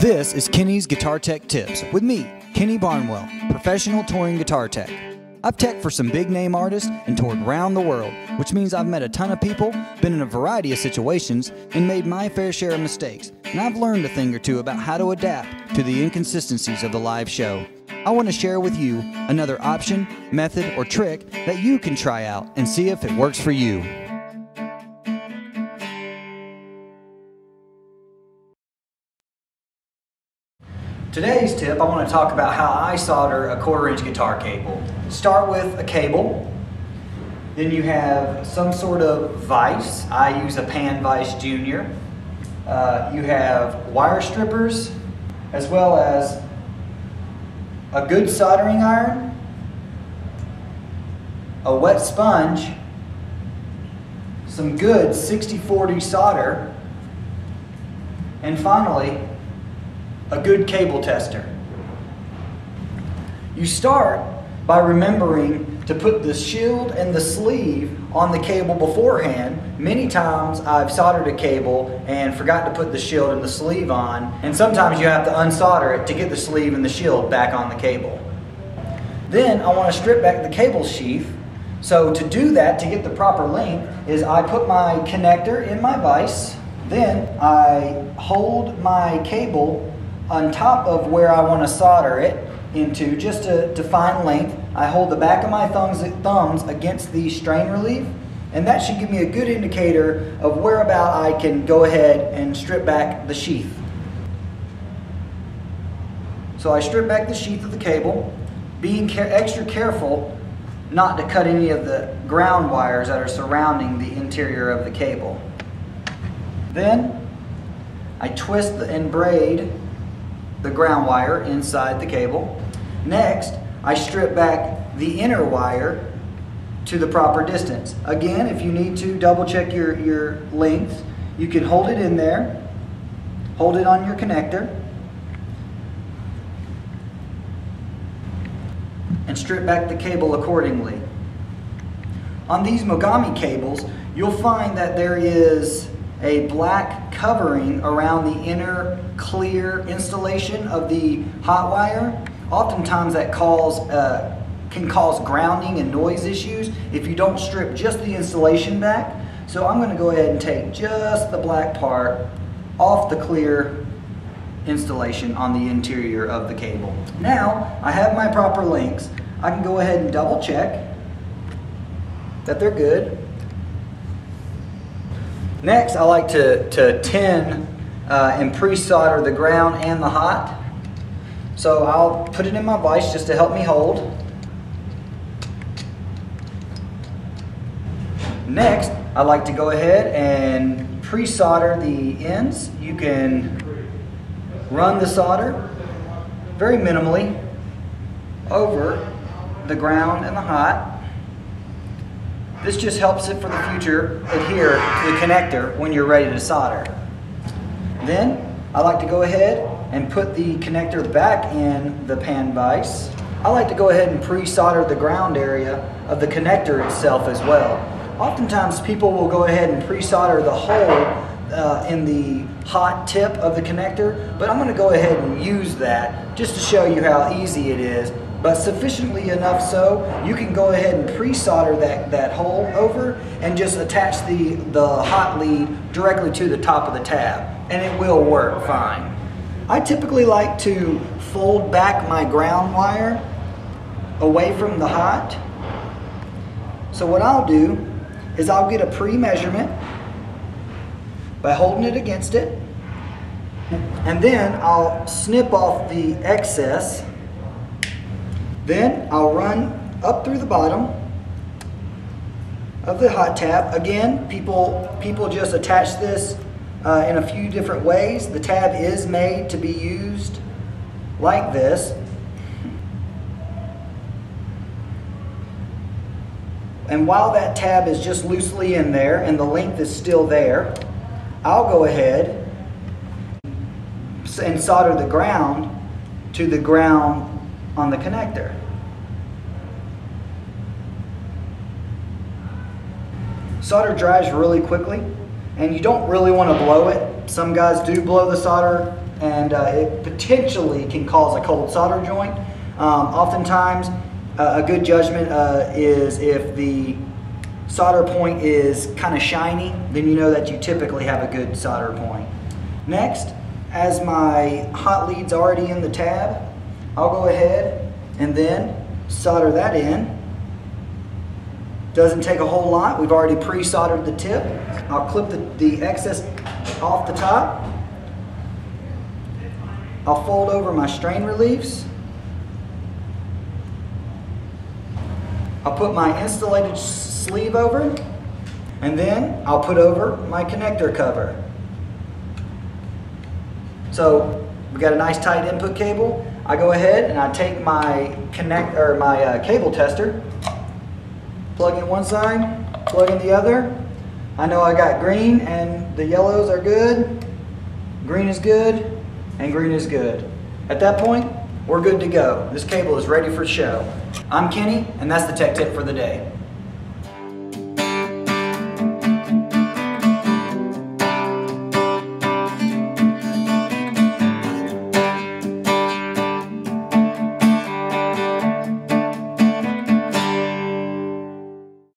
This is Kenny's Guitar Tech Tips with me, Kenny Barnwell, professional touring guitar tech. I've teched for some big name artists and toured around the world, which means I've met a ton of people, been in a variety of situations, and made my fair share of mistakes. And I've learned a thing or two about how to adapt to the inconsistencies of the live show. I want to share with you another option, method, or trick that you can try out and see if it works for you. Today's tip, I want to talk about how I solder a 1/4-inch guitar cable. Start with a cable, then you have some sort of vise. I use a pan vise junior. You have wire strippers, as well as a good soldering iron, a wet sponge, some good 60-40 solder, and finally, a good cable tester. You start by remembering to put the shield and the sleeve on the cable beforehand. Many times I've soldered a cable and forgot to put the shield and the sleeve on, and sometimes you have to unsolder it to get the sleeve and the shield back on the cable. Then I want to strip back the cable sheath. So to do that, to get the proper length, is I put my connector in my vise, then I hold my cable on top of where I want to solder it into, just to find length. I hold the back of my thumbs against the strain relief, and that should give me a good indicator of where about I can go ahead and strip back the sheath. So I strip back the sheath of the cable, being extra careful not to cut any of the ground wires that are surrounding the interior of the cable. Then I twist and braid the ground wire inside the cable. Next, I strip back the inner wire to the proper distance. Again, if you need to double check your length, you can hold it in there, hold it on your connector, and strip back the cable accordingly. On these Mogami cables, you'll find that there is a black covering around the inner clear installation of the hot wire. Oftentimes that can cause grounding and noise issues if you don't strip just the installation back. So I'm going to go ahead and take just the black part off the clear installation on the interior of the cable. Now I have my proper lengths. I can go ahead and double check that they're good. Next, I like to tin and pre-solder the ground and the hot. So I'll put it in my vise just to help me hold. Next, I like to go ahead and pre-solder the ends. You can run the solder very minimally over the ground and the hot. This just helps it for the future adhere to the connector when you're ready to solder. Then I like to go ahead and put the connector back in the pan vise. I like to go ahead and pre-solder the ground area of the connector itself as well. Oftentimes people will go ahead and pre-solder the hole in the hot tip of the connector, but I'm going to go ahead and use that just to show you how easy it is. But sufficiently enough so you can go ahead and pre-solder that hole over and just attach the hot lead directly to the top of the tab, and it will work fine. I typically like to fold back my ground wire away from the hot. So what I'll do is I'll get a pre-measurement by holding it against it, and then I'll snip off the excess. Then I'll run up through the bottom of the hot tab. Again, people just attach this in a few different ways. The tab is made to be used like this. And while that tab is just loosely in there and the length is still there, I'll go ahead and solder the ground to the ground on the connector. Solder dries really quickly, and you don't really want to blow it. Some guys do blow the solder and it potentially can cause a cold solder joint. Oftentimes, a good judgment is if the solder point is kind of shiny, then you know that you typically have a good solder point. Next, as my hot lead's already in the tab, I'll go ahead and then solder that in. Doesn't take a whole lot. We've already pre-soldered the tip. I'll clip the excess off the top. I'll fold over my strain reliefs. I'll put my insulated sleeve over, and then I'll put over my connector cover. So we got a nice tight input cable. I go ahead and I take my cable tester, plug in one side, plug in the other. I know I got green and the yellows are good, green is good, and green is good. At that point, we're good to go. This cable is ready for show. I'm Kenny, and that's the tech tip for the day.